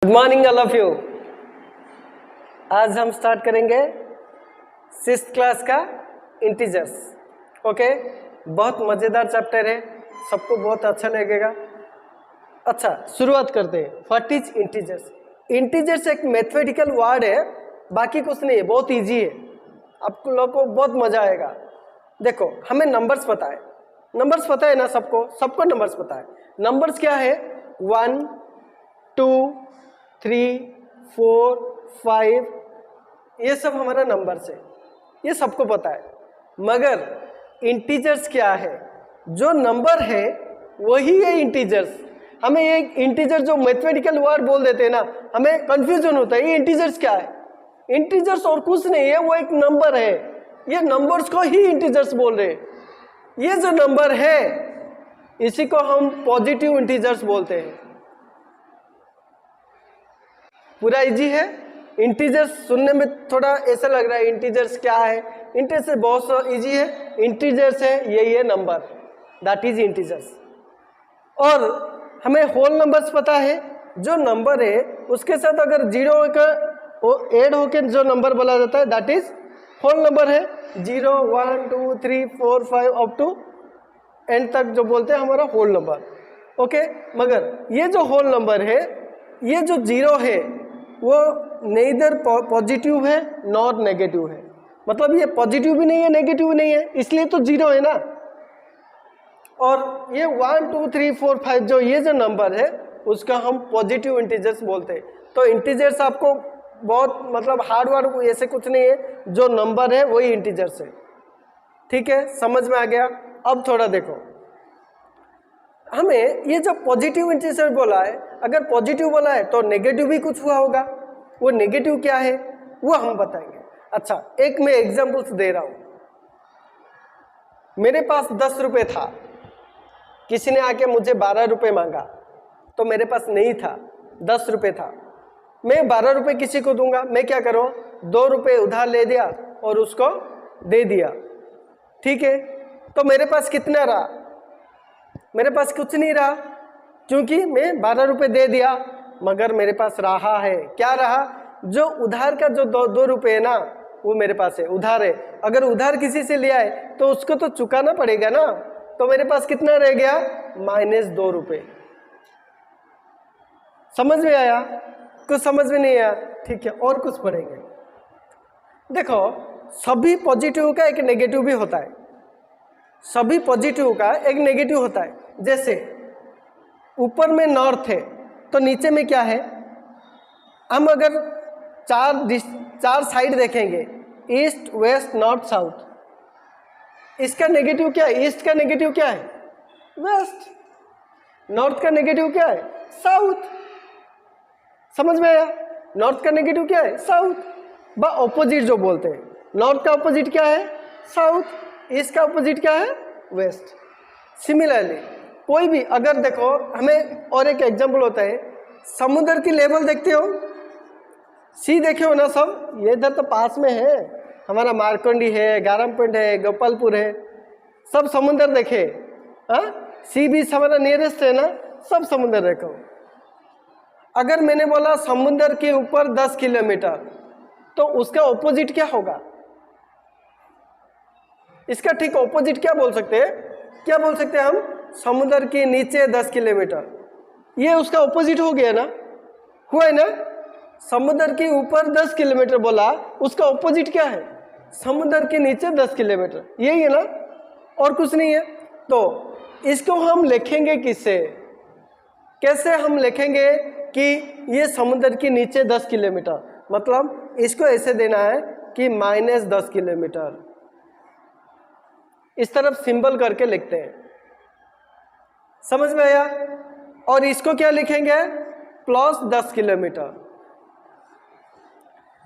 Good morning all of you. आज हम start करेंगे 6th क्लास का इंटीजर्स। ओके, बहुत मज़ेदार चैप्टर है, सबको बहुत अच्छा लगेगा। अच्छा, शुरुआत करते हैं। What is integers? इंटीजर्स एक मैथमेटिकल वर्ड है, बाकी कुछ नहीं है, बहुत इजी है, आप लोगों को बहुत मज़ा आएगा। देखो, हमें नंबर्स पता है, नंबर्स पता है ना सबको, सबको नंबर्स पता है। नंबर्स क्या है? 1 2 3 4 5, ये सब हमारा नंबर्स है, ये सबको पता है। मगर इंटीजर्स क्या है? जो नंबर है वही है इंटीजर्स। हमें ये इंटीजर जो मैथमेटिकल वर्ड बोल देते हैं ना, हमें कंफ्यूजन होता है, ये इंटीजर्स क्या है? इंटीजर्स और कुछ नहीं है, वो एक नंबर है। ये नंबर्स को ही इंटीजर्स बोल रहे हैं। ये जो नंबर है इसी को हम पॉजिटिव इंटीजर्स बोलते हैं। पूरा इजी है। इंटीजर्स सुनने में थोड़ा ऐसा लग रहा है इंटीजर्स क्या है, इंटीजर्स बहुत इजी है। इंटीजर्स है यही है नंबर, दैट इज इंटीजर्स। और हमें होल नंबर्स पता है, जो नंबर है उसके साथ अगर जीरो का ऐड होकर जो नंबर बोला जाता है दैट इज होल नंबर है। 0 1 2 3 4 5 अप टू एंड तक जो बोलते हैं हमारा होल नंबर। ओके, मगर ये जो होल नंबर है, ये जो जीरो है वो नेइदर पॉजिटिव है नॉर नेगेटिव है। मतलब ये पॉजिटिव भी नहीं है नेगेटिव भी नहीं है, इसलिए तो जीरो है ना। और ये 1 2 3 4 5 जो ये जो नंबर है उसका हम पॉजिटिव इंटीजर्स बोलते हैं। तो इंटीजर्स आपको बहुत मतलब हार्ड वर्ड ऐसे कुछ नहीं है, जो नंबर है वही इंटीजर्स है। ठीक है, समझ में आ गया? अब थोड़ा देखो, हमें ये जो पॉजिटिव इंटीजर बोला है, अगर पॉजिटिव बोला है तो नेगेटिव भी कुछ हुआ होगा। वो नेगेटिव क्या है वो हम बताएंगे। अच्छा, एक मैं एग्जांपल्स दे रहा हूं। मेरे पास 10 रुपये था, किसी ने आके मुझे 12 रुपये मांगा, तो मेरे पास नहीं था, 10 रुपये था। मैं 12 रुपये किसी को दूंगा, मैं क्या करूँ, 2 रुपये उधार ले दिया और उसको दे दिया। ठीक है, तो मेरे पास कितना रहा? मेरे पास कुछ नहीं रहा, क्योंकि मैं 12 रुपये दे दिया। मगर मेरे पास रहा है, क्या रहा? जो उधार का जो 2 रुपये है ना, वो मेरे पास है, उधार है। अगर उधार किसी से लिया है तो उसको तो चुकाना पड़ेगा ना। तो मेरे पास कितना रह गया? -2 रुपये। समझ में आया? कुछ समझ में नहीं आया? ठीक है, और कुछ पढ़ेंगे। देखो, सभी पॉजिटिव का एक नेगेटिव भी होता है, सभी पॉजिटिव का एक नेगेटिव होता है। जैसे ऊपर में नॉर्थ है तो नीचे में क्या है? हम अगर चार साइड देखेंगे, ईस्ट वेस्ट नॉर्थ साउथ, इसका नेगेटिव क्या है? ईस्ट का नेगेटिव क्या है? वेस्ट। नॉर्थ का नेगेटिव क्या है? साउथ। समझ में आया? नॉर्थ का नेगेटिव क्या है? साउथ। ब ऑपोजिट जो बोलते हैं, नॉर्थ का ऑपोजिट क्या है? साउथ। ईस्ट का ऑपोजिट क्या है? वेस्ट। सिमिलरली कोई भी अगर देखो, हमें और एक एग्जांपल होता है, समुद्र की लेवल देखते हो, सी देखे हो ना सब, ये इधर तो पास में है, हमारा मारकंडी है, गारमपुर है, गोपालपुर है, सब समुद्र देखे। हाँ, सी बीच हमारा नियरेस्ट है ना, सब समुद्र देखो। अगर मैंने बोला समुद्र के ऊपर 10 किलोमीटर, तो उसका ऑपोजिट क्या होगा? इसका ठीक ऑपोजिट क्या बोल सकते हैं? क्या बोल सकते हैं हम? समुद्र के नीचे 10 किलोमीटर, ये उसका ऑपोजिट हो गया ना, हुआ है ना। समुद्र के ऊपर 10 किलोमीटर बोला, उसका ऑपोजिट क्या है? समुद्र के नीचे 10 किलोमीटर, यही है ना, और कुछ नहीं है। तो इसको हम लिखेंगे किससे? कैसे हम लिखेंगे कि ये समुद्र के नीचे 10 किलोमीटर? मतलब इसको ऐसे देना है कि -10 किलोमीटर, इस तरफ सिंबल करके लिखते हैं। समझ में आया? और इसको क्या लिखेंगे? +10 किलोमीटर।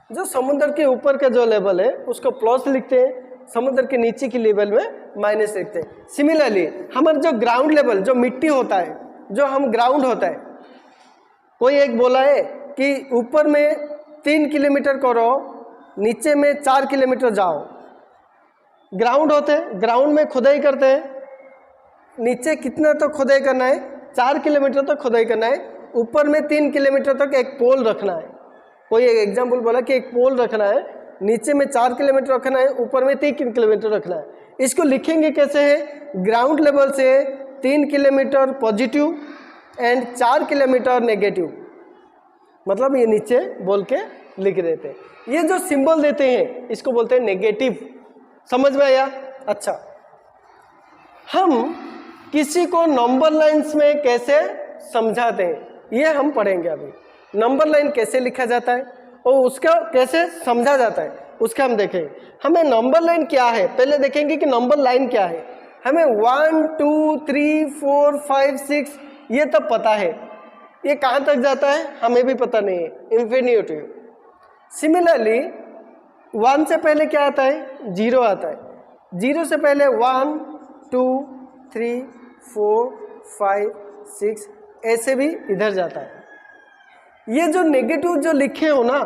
जो समुद्र के ऊपर का जो लेवल है उसको प्लस लिखते हैं, समुद्र के नीचे की लेवल में माइनस लिखते हैं। सिमिलरली हमारा जो ग्राउंड लेवल, जो मिट्टी होता है, जो हम ग्राउंड होता है, कोई एक बोला है कि ऊपर में 3 किलोमीटर करो, नीचे में 4 किलोमीटर जाओ। ग्राउंड होते हैं, ग्राउंड में खुदाई करते हैं, नीचे कितना तो खुदाई करना है? 4 किलोमीटर तो खुदाई करना है, ऊपर में 3 किलोमीटर तक एक पोल रखना है, कोई एक एग्जाम्पल बोला कि एक पोल रखना है, नीचे में 4 किलोमीटर रखना है, ऊपर में 3 किलोमीटर रखना है। इसको लिखेंगे कैसे है, ग्राउंड लेवल से 3 kilometre positive and 4 kilometre negative, मतलब ये नीचे बोल के लिख देते हैं। ये जो सिंबल देते हैं इसको बोलते हैं नेगेटिव। समझ में आया? अच्छा, हम किसी को नंबर लाइंस में कैसे समझाते हैं ये हम पढ़ेंगे अभी। नंबर लाइन कैसे लिखा जाता है और उसका कैसे समझा जाता है उसका हम देखेंगे। हमें नंबर लाइन क्या है पहले देखेंगे कि नंबर लाइन क्या है। हमें 1 2 3 4 5 6 ये तब पता है, ये कहाँ तक जाता है हमें भी पता नहीं है, इन्फिनिटी। सिमिलरली 1 से पहले क्या आता है, 0 आता है। 0 से पहले 1 2 3 4 5 6 ऐसे भी इधर जाता है। ये जो नेगेटिव जो लिखे हो ना,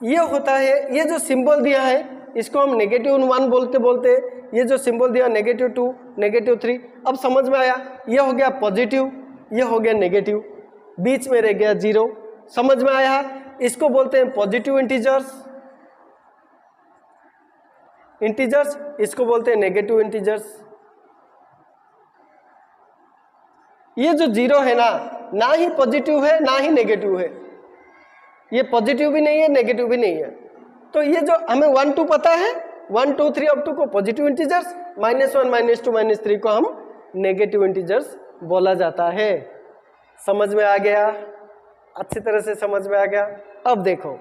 ये होता है, ये जो सिंबल दिया है इसको हम -1 बोलते ये जो सिंबल दिया -2 -3, अब समझ में आया। ये हो गया पॉजिटिव, ये हो गया नेगेटिव, बीच में रह गया 0। समझ में आया? इसको बोलते हैं पॉजिटिव इंटीजर्स, इसको बोलते हैं नेगेटिव इंटीजर्स। ये जो 0 है ना ही पॉजिटिव है ना ही नेगेटिव है, ये पॉजिटिव भी नहीं है नेगेटिव भी नहीं है। तो ये जो हमें 1 2 पता है, 1 2 3 अप टू को पॉजिटिव इंटीजर्स, -1 -2 -3 को हम नेगेटिव इंटीजर्स बोला जाता है। समझ में आ गया? अच्छी तरह से समझ में आ गया। अब देखो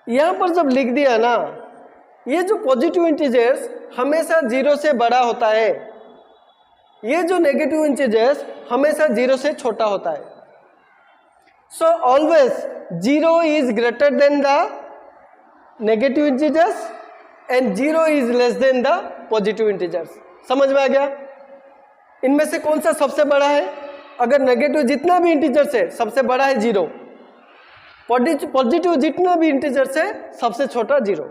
यहां पर जब लिख दिया ना, ये जो पॉजिटिव इंटीजर्स हमेशा 0 से बड़ा होता है, ये जो नेगेटिव इंटीजर्स हमेशा 0 से छोटा होता है। So always 0 is greater than the negative integers and 0 is less than the positive integers. समझ में आ गया? इनमें से कौन सा सबसे बड़ा है? अगर नेगेटिव जितना भी इंटीजर्स है सबसे बड़ा है 0, पॉजिटिव जितना भी इंटीजर्स है सबसे छोटा 0।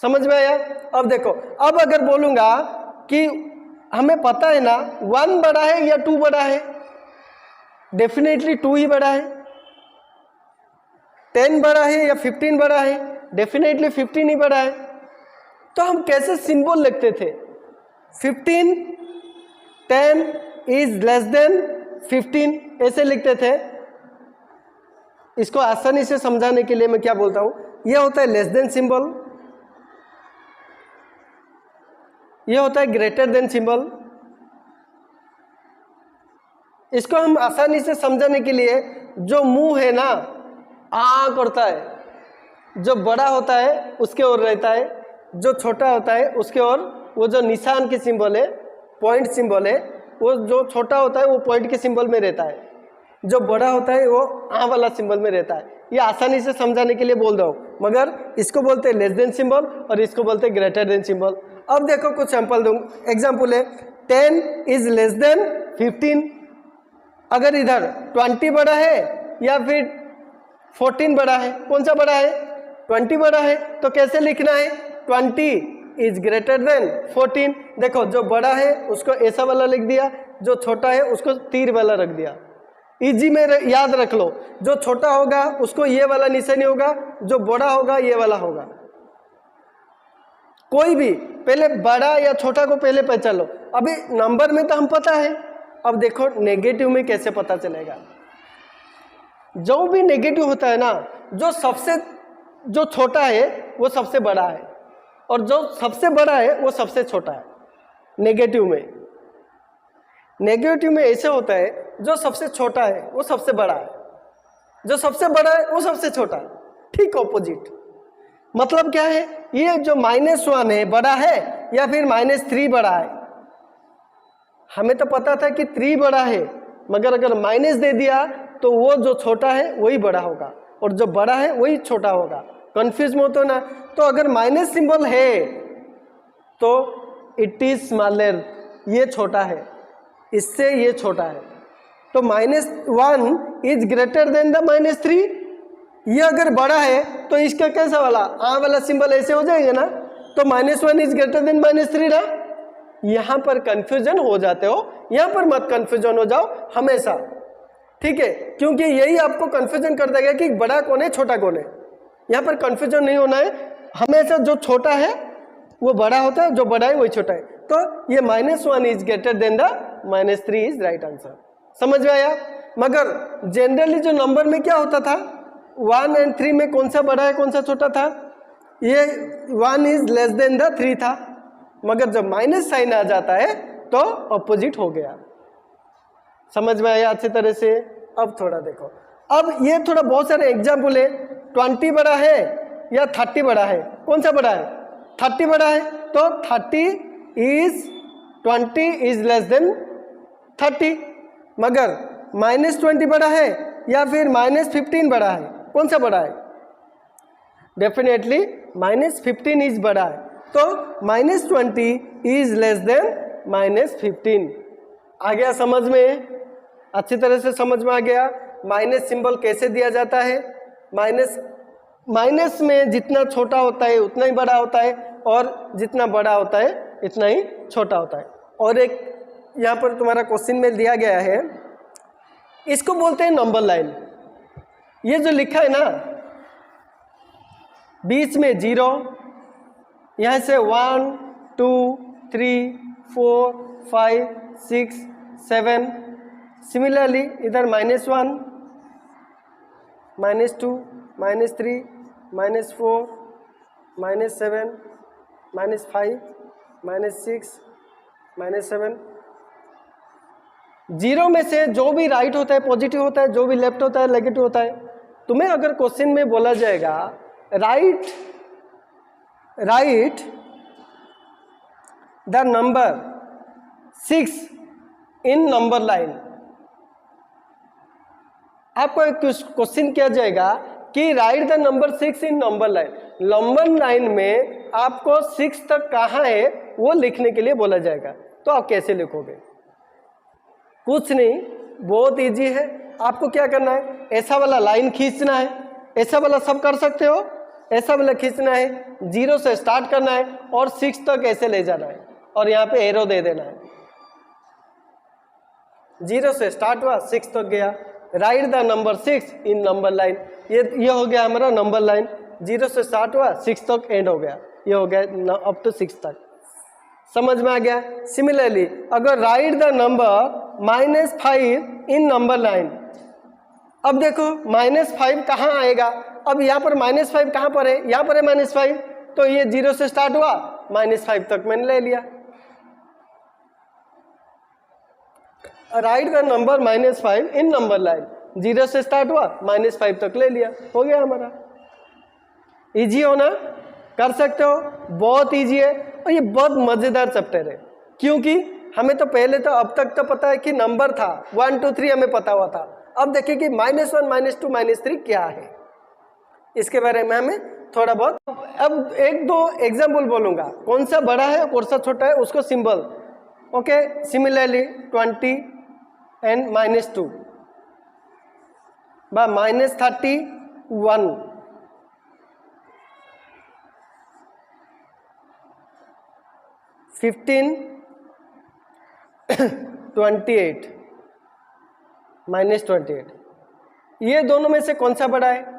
समझ में आया? अब देखो, अब अगर बोलूंगा कि हमें पता है ना 1 बड़ा है या 2 बड़ा है, डेफिनेटली 2 ही बड़ा है। 10 बड़ा है या 15 बड़ा है, डेफिनेटली 15 ही बड़ा है। तो हम कैसे सिंबल लिखते थे, 15 10 इज लेस देन 15 ऐसे लिखते थे। इसको आसानी से समझाने के लिए मैं क्या बोलता हूं, यह होता है लेस देन सिंबल, यह होता है ग्रेटर देन सिंबल। इसको हम आसानी से समझाने के लिए, जो मुंह है ना आ करता है, जो बड़ा होता है उसके ओर रहता है, जो छोटा होता है उसके ओर, वो जो निशान के सिंबल है, पॉइंट सिंबल है, वो जो छोटा होता है वो पॉइंट के सिंबल में रहता है, जो बड़ा होता है वो आ वाला सिंबल में रहता है। ये आसानी से समझाने के लिए बोल रहा हूँ, मगर इसको बोलते हैं लेस देन सिंबल और इसको बोलते हैं ग्रेटर देन सिंबल। अब देखो कुछ सैंपल दूँ, एग्जाम्पल है 10 इज लेस देन 15। अगर इधर 20 बड़ा है या फिर 14 बड़ा है, कौन सा बड़ा है? 20 बड़ा है। तो कैसे लिखना है, 20 इज ग्रेटर देन 14। देखो जो बड़ा है उसको ऐसा वाला लिख दिया, जो छोटा है उसको तीर वाला रख दिया। इजी में याद रख लो, जो छोटा होगा उसको ये वाला निशानी होगा, जो बड़ा होगा ये वाला होगा। कोई भी पहले बड़ा या छोटा को पहले पहचान लो। अभी नंबर में तो हम पता है, अब देखो नेगेटिव में कैसे पता चलेगा। जो भी नेगेटिव होता है ना, जो छोटा है वो सबसे बड़ा है और जो सबसे बड़ा है वो सबसे छोटा है। नेगेटिव में ऐसे होता है, जो सबसे छोटा है वो सबसे बड़ा है, जो सबसे बड़ा है वो सबसे छोटा है, ठीक ऑपोजिट। मतलब क्या है, ये जो -1 है बड़ा है या फिर -3 बड़ा है। हमें तो पता था कि 3 बड़ा है, मगर अगर माइनस दे दिया तो वो जो छोटा है वही बड़ा होगा और जो बड़ा है वही छोटा होगा। कंफ्यूज मत हो ना। तो अगर माइनस सिंबल है तो इट इज स्मॉलर, ये छोटा है, इससे ये छोटा है। तो -1 इज ग्रेटर देन द -3। ये अगर बड़ा है तो इसका कैसा वाला आ वाला सिंबल ऐसे हो जाएगा ना, तो -1 इज ग्रेटर देन -3 ना। यहाँ पर कंफ्यूजन हो जाते हो, यहाँ पर मत कंफ्यूजन हो जाओ हमेशा, ठीक है, क्योंकि यही आपको कंफ्यूजन कर देगा कि बड़ा कौन है छोटा कौन है। यहाँ पर कंफ्यूजन नहीं होना है, हमेशा जो छोटा है वो बड़ा होता है, जो बड़ा है वही छोटा है। तो ये -1 is greater than the -3 is right answer. समझ में आया? मगर जनरली जो नंबर में क्या होता था, 1 और 3 में कौन सा बड़ा है कौन सा छोटा था, ये 1 इज लेस देन द 3 था, मगर जब माइनस साइन आ जाता है तो ऑपोजिट हो गया। समझ में आया अच्छी तरह से? अब थोड़ा देखो, अब ये थोड़ा बहुत सारे एग्जाम्पल है। 20 बड़ा है या 30 बड़ा है, कौन सा बड़ा है? 30 बड़ा है, तो 20 इज लेस देन 30। मगर -20 बड़ा है या फिर -15 बड़ा है, कौन सा बड़ा है? डेफिनेटली -15 इज बड़ा है, तो -20 इज लेस देन -15। आ गया समझ में? अच्छी तरह से समझ में आ गया। माइनस सिंबल कैसे दिया जाता है? माइनस में जितना छोटा होता है उतना ही बड़ा होता है, और जितना बड़ा होता है इतना ही छोटा होता है। और एक यहाँ पर तुम्हारा क्वेश्चन में दिया गया है, इसको बोलते हैं नंबर लाइन। ये जो लिखा है ना, बीच में 0, यहाँ से 1 2 3 4 5 6 7, सिमिलरली इधर -1 -2 -3 -4 -7 -5 -6 -7। 0 में से जो भी राइट होता है पॉजिटिव होता है, जो भी लेफ्ट होता है नेगेटिव होता है। तुम्हें अगर क्वेश्चन में बोला जाएगा right the number 6 in number line, आपको एक क्वेश्चन किया जाएगा कि right the number 6 in number line. Number line में आपको 6 तक कहाँ है वो लिखने के लिए बोला जाएगा, तो आप कैसे लिखोगे? कुछ नहीं, बहुत इजी है। आपको क्या करना है, ऐसा वाला लाइन खींचना है, ऐसा वाला सब कर सकते हो, ऐसा वाला खींचना है, 0 से स्टार्ट करना है और 6 तक ऐसे ले जाना है, और यहाँ पे एरो दे देना है। 0 से स्टार्ट हुआ 6 तक गया, right the number 6 in number line. ये हो गया हमारा नंबर लाइन, 0 से स्टार्ट हुआ 6 तक एंड हो गया, ये हो गया अप टू 6 तक। समझ में आ गया? सिमिलरली अगर right the number -5 in number line, अब देखो -5 कहाँ आएगा? अब यहाँ पर -5 कहाँ पर है? यहाँ पर है -5, तो ये 0 से स्टार्ट हुआ -5 तक मैंने ले लिया। Right the number -5 in number line, 0 से स्टार्ट हुआ -5 तक ले लिया, हो गया हमारा। इजी हो ना? कर सकते हो, बहुत इजी है, और ये बहुत मजेदार चैप्टर है, क्योंकि हमें तो पहले तो अब तक तो पता है कि नंबर था 1 2 3 हमें पता हुआ था। अब देखिए कि -1 -2 -3 क्या है, इसके बारे में हमें थोड़ा बहुत। अब 1-2 एग्जाम्पल बोलूंगा, कौन सा बड़ा है कौन सा छोटा है उसको सिंबल। ओके, सिमिलरली 20 एंड -2 बा -31, 15 28 -28, ये दोनों में से कौन सा बड़ा है?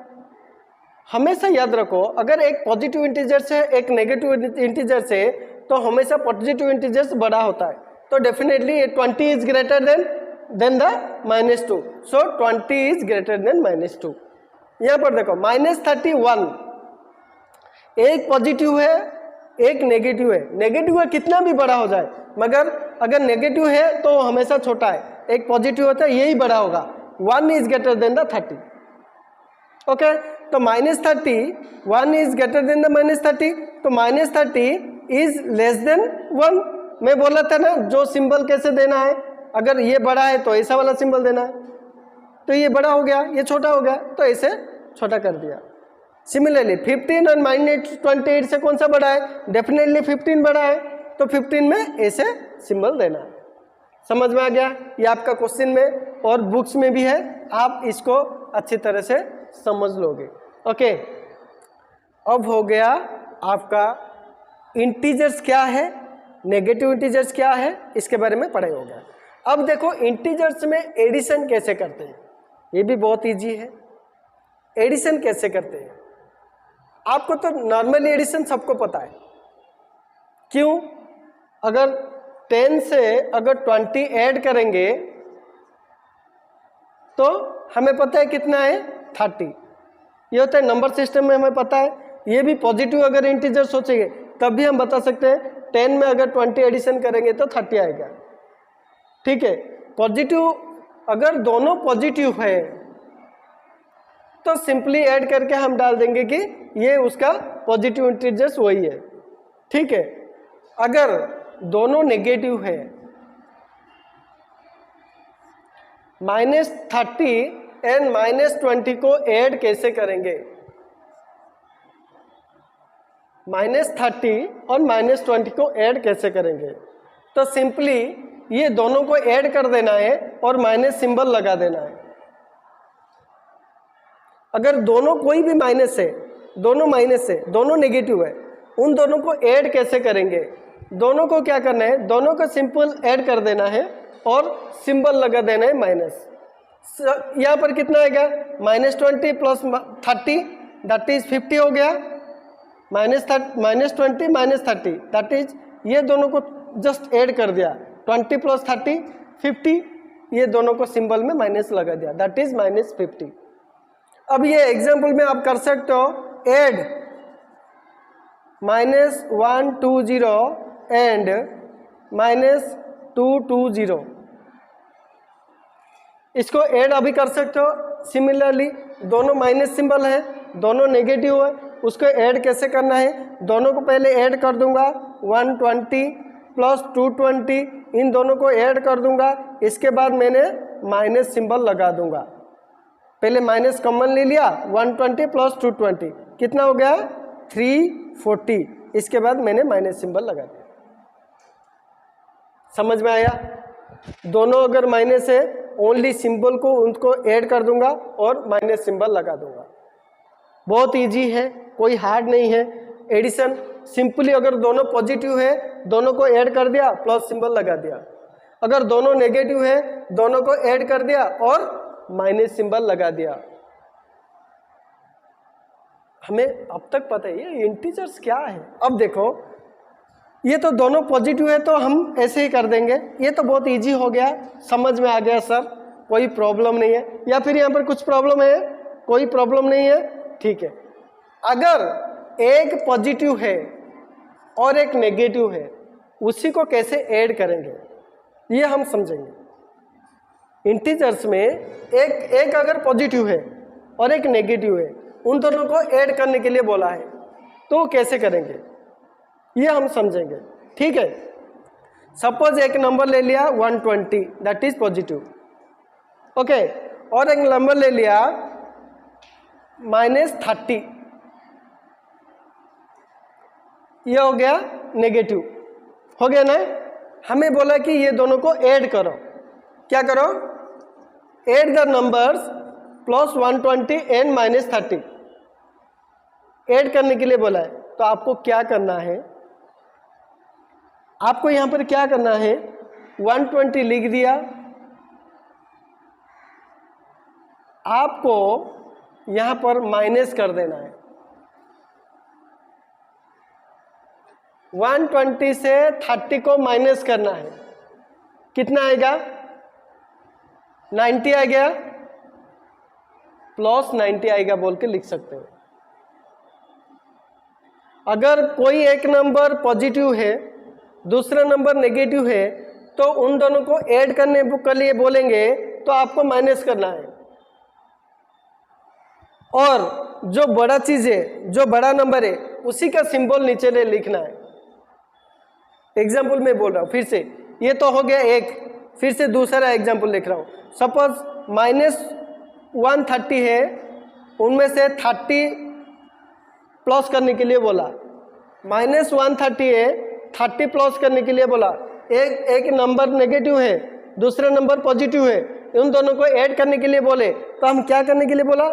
हमेशा याद रखो, अगर एक पॉजिटिव इंटीजर से एक नेगेटिव इंटीजर से, तो हमेशा पॉजिटिव इंटीजर बड़ा होता है, तो definitely 20 is greater than the -2, so 20 is greater than -2। यहाँ पर देखो -31, एक पॉजिटिव है एक नेगेटिव है, नेगेटिव है कितना भी बड़ा हो जाए, मगर अगर नेगेटिव है तो हमेशा छोटा है, एक पॉजिटिव होता है यही बड़ा होगा। 1 is greater than the 30। Okay, तो -30, 1 इज ग्रेटर देन द -30, तो -30 इज लेस देन 1। मैं बोला था ना जो सिंबल कैसे देना है, अगर ये बड़ा है तो ऐसा वाला सिंबल देना है, तो ये बड़ा हो गया ये छोटा हो गया, तो ऐसे छोटा कर दिया। सिमिलरली 15 और -28 से कौन सा बड़ा है? डेफिनेटली 15 बड़ा है, तो 15 में ऐसे सिंबल देना है। समझ में आ गया? ये आपका क्वेश्चन में और बुक्स में भी है, आप इसको अच्छी तरह से समझ लोगे। ओके, अब हो गया आपका इंटीजर्स क्या है नेगेटिव इंटीजर्स क्या है इसके बारे में पढ़े होगा। अब देखो इंटीजर्स में एडिशन कैसे करते हैं, ये भी बहुत इजी है। एडिशन कैसे करते हैं, आपको तो नॉर्मली एडिशन सबको पता है। क्यों? अगर 10 से अगर 20 ऐड करेंगे तो हमें पता है कितना है 30। ये होता है नंबर सिस्टम में, हमें पता है। ये भी पॉजिटिव अगर इंटीजर सोचेंगे तब भी हम बता सकते हैं 10 में अगर 20 एडिशन करेंगे तो 30 आएगा। ठीक है, पॉजिटिव अगर दोनों पॉजिटिव है तो सिंपली ऐड करके हम डाल देंगे कि ये उसका पॉजिटिव इंटीजर्स वही है। ठीक है, अगर दोनों नेगेटिव है, -30 एंड -20 को ऐड कैसे करेंगे? -30 और -20 को ऐड कैसे करेंगे? तो सिंपली ये दोनों को ऐड कर देना है और माइनस सिंबल लगा देना है। अगर दोनों कोई भी माइनस है, दोनों माइनस है, दोनों नेगेटिव है, उन दोनों को ऐड कैसे करेंगे? दोनों को क्या करना है, दोनों को सिंपल ऐड कर देना है और सिंबल लगा देना है माइनस। यहाँ पर कितना आएगा? -20 प्लस 30 दैट इज 50 हो गया। -20 -30 दैट इज, ये दोनों को जस्ट ऐड कर दिया। 20 प्लस 30 50, ये दोनों को सिंबल में माइनस लगा दिया, दैट इज -50। अब ये एग्जाम्पल में आप कर सकते हो ऐड -120 एंड -220, इसको ऐड अभी कर सकते हो। सिमिलरली दोनों माइनस सिंबल है, दोनों नेगेटिव है, उसको ऐड कैसे करना है? दोनों को पहले ऐड कर दूंगा, 120 प्लस 220, इन दोनों को ऐड कर दूंगा। इसके बाद मैंने माइनस सिंबल लगा दूंगा। पहले माइनस कॉमन ले लिया, 120 प्लस 220 कितना हो गया? 340। इसके बाद मैंने माइनस सिंबल लगा दिया। समझ में आया? दोनों अगर माइनस है, ओनली सिंबल को उनको ऐड कर दूंगा और माइनस सिंबल लगा दूंगा। बहुत इजी है, कोई हार्ड नहीं है। एडिशन सिंपली अगर दोनों पॉजिटिव है, दोनों को ऐड कर दिया, प्लस सिंबल लगा दिया। अगर दोनों नेगेटिव है, दोनों को ऐड कर दिया और माइनस सिंबल लगा दिया। हमें अब तक पता है ये इंटीजर्स क्या है। अब देखो ये तो दोनों पॉजिटिव है तो हम ऐसे ही कर देंगे। ये तो बहुत इजी हो गया, समझ में आ गया सर, कोई प्रॉब्लम नहीं है। या फिर यहाँ पर कुछ प्रॉब्लम है? कोई प्रॉब्लम नहीं है, ठीक है। अगर एक पॉजिटिव है और एक नेगेटिव है, उसी को कैसे ऐड करेंगे ये हम समझेंगे। इंटीजर्स में एक अगर पॉजिटिव है और एक नेगेटिव है, उन दोनों को ऐड करने के लिए बोला है, तो कैसे करेंगे ये हम समझेंगे। ठीक है, सपोज एक नंबर ले लिया 120 दैट इज पॉजिटिव, ओके, और एक नंबर ले लिया -30, ये हो गया नेगेटिव, हो गया ना। हमें बोला कि ये दोनों को ऐड करो। क्या करो? Add the numbers plus 120 and -30, add करने के लिए बोला है। तो आपको क्या करना है? आपको यहां पर क्या करना है? 120 लिख दिया, आपको यहां पर माइनस कर देना है। 120 से 30 को माइनस करना है, कितना आएगा? 90 आ गया, प्लस 90 आएगा बोल के लिख सकते हो। अगर कोई एक नंबर पॉजिटिव है, दूसरा नंबर नेगेटिव है, तो उन दोनों को ऐड करने के लिए बोलेंगे तो आपको माइनस करना है। और जो बड़ा चीज है, जो बड़ा नंबर है, उसी का सिंबल नीचे ले लिखना है। एग्जाम्पल में बोल रहा हूं फिर से, ये तो हो गया एक, फिर से दूसरा एग्जाम्पल लिख रहा हूं। सपोज -130 है, उनमें से 30 प्लस करने के लिए बोला, -130 है, 30 प्लस करने के लिए बोला। एक नंबर नेगेटिव है, दूसरा नंबर पॉजिटिव है, उन दोनों को ऐड करने के लिए बोले तो हम क्या करने के लिए बोला?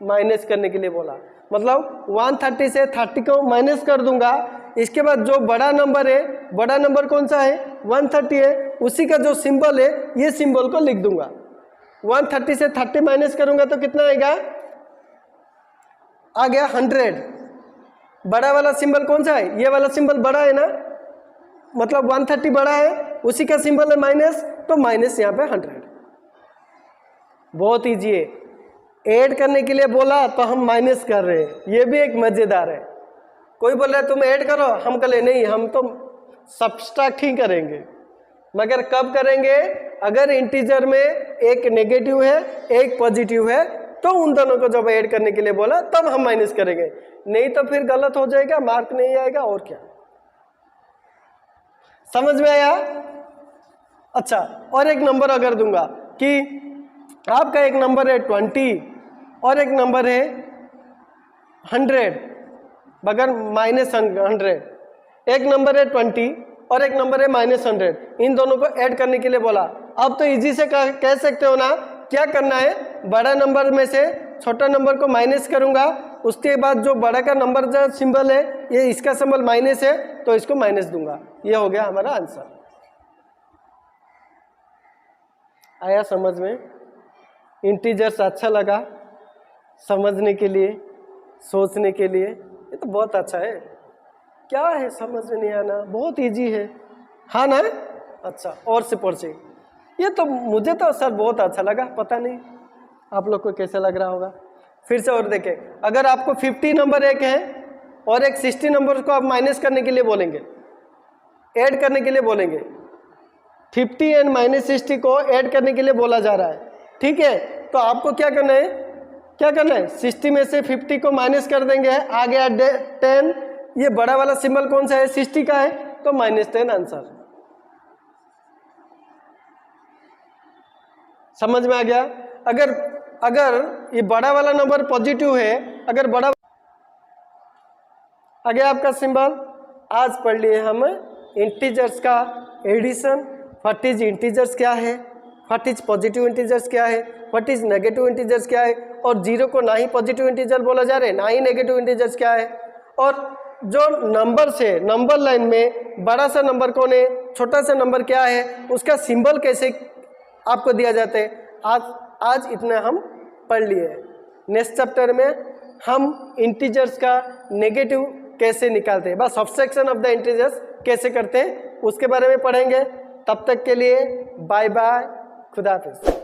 माइनस करने के लिए बोला। मतलब 130 से 30 को माइनस कर दूंगा, इसके बाद जो बड़ा नंबर है, बड़ा नंबर कौन सा है 130 है, उसी का जो सिंबल है ये सिंबल को लिख दूंगा। 130 से 30 माइनस करूंगा तो कितना आएगा, आ गया 100। बड़ा वाला सिंबल कौन सा है, ये वाला सिंबल बड़ा है ना, मतलब 130 बड़ा है, उसी का सिंबल है माइनस, तो माइनस यहाँ पे 100। बहुत ईजी है। ऐड करने के लिए बोला तो हम माइनस कर रहे हैं, ये भी एक मजेदार है। कोई बोल रहा है तुम ऐड करो, हम कह नहीं, हम तो सब्सट्रैक्ट ही करेंगे। मगर कब करेंगे, अगर इंटीजर में एक नेगेटिव है एक पॉजिटिव है, तो उन दोनों को जब ऐड करने के लिए बोला तब हम माइनस करेंगे, नहीं तो फिर गलत हो जाएगा, मार्क नहीं आएगा। और क्या, समझ में आया? अच्छा, और एक नंबर अगर दूंगा कि आपका एक नंबर है 20 और एक नंबर है 100 मगर -100, एक नंबर है 20 और एक नंबर है -100, इन दोनों को ऐड करने के लिए बोला। अब तो इजी से कह सकते हो ना, क्या करना है, बड़ा नंबर में से छोटा नंबर को माइनस करूंगा, उसके बाद जो बड़ा का नंबर जो सिंबल है, ये इसका सिंबल माइनस है तो इसको माइनस दूंगा। ये हो गया हमारा आंसर। आया समझ में? इंटीजर्स अच्छा लगा समझने के लिए, सोचने के लिए? ये तो बहुत अच्छा है। क्या है समझ में नहीं आना, बहुत इजी है, हाँ ना? अच्छा, और से पढ़े, ये तो मुझे तो सर बहुत अच्छा लगा, पता नहीं आप लोग को कैसे लग रहा होगा। फिर से और देखें, अगर आपको 50 नंबर एक है और एक 60 नंबर को आप माइनस करने के लिए बोलेंगे, ऐड करने के लिए बोलेंगे, 50 एंड -60 को ऐड करने के लिए बोला जा रहा है, ठीक है? तो आपको क्या करना है, क्या करना है, 60 में से 50 को माइनस कर देंगे, आ गया 10, ये बड़ा वाला सिंबल कौन सा है, 60 का है, तो -10 आंसर। समझ में आ गया? अगर ये बड़ा वाला नंबर पॉजिटिव है, अगर बड़ा आ गया आपका सिंबल। आज पढ़ लिए हम इंटीजर्स का एडिशन, व्हाट इज इंटीजर्स क्या है, व्हाट इज पॉजिटिव इंटीजर्स क्या है, व्हाट इज नेगेटिव इंटीजर्स क्या है, और जीरो को ना ही पॉजिटिव इंटीजर बोला जा रहा है ना ही नेगेटिव इंटीजर्स क्या है, और जो नंबर से नंबर लाइन में बड़ा सा नंबर कौन है, छोटा सा नंबर क्या है, उसका सिंबल कैसे आपको दिया जाता है। आज इतना हम पढ़ लिए। नेक्स्ट चैप्टर में हम इंटीजर्स का नेगेटिव कैसे निकालते हैं, बस सब्सट्रैक्शन ऑफ द इंटीजर्स कैसे करते हैं उसके बारे में पढ़ेंगे। तब तक के लिए बाय बाय, खुदा हाफिज़।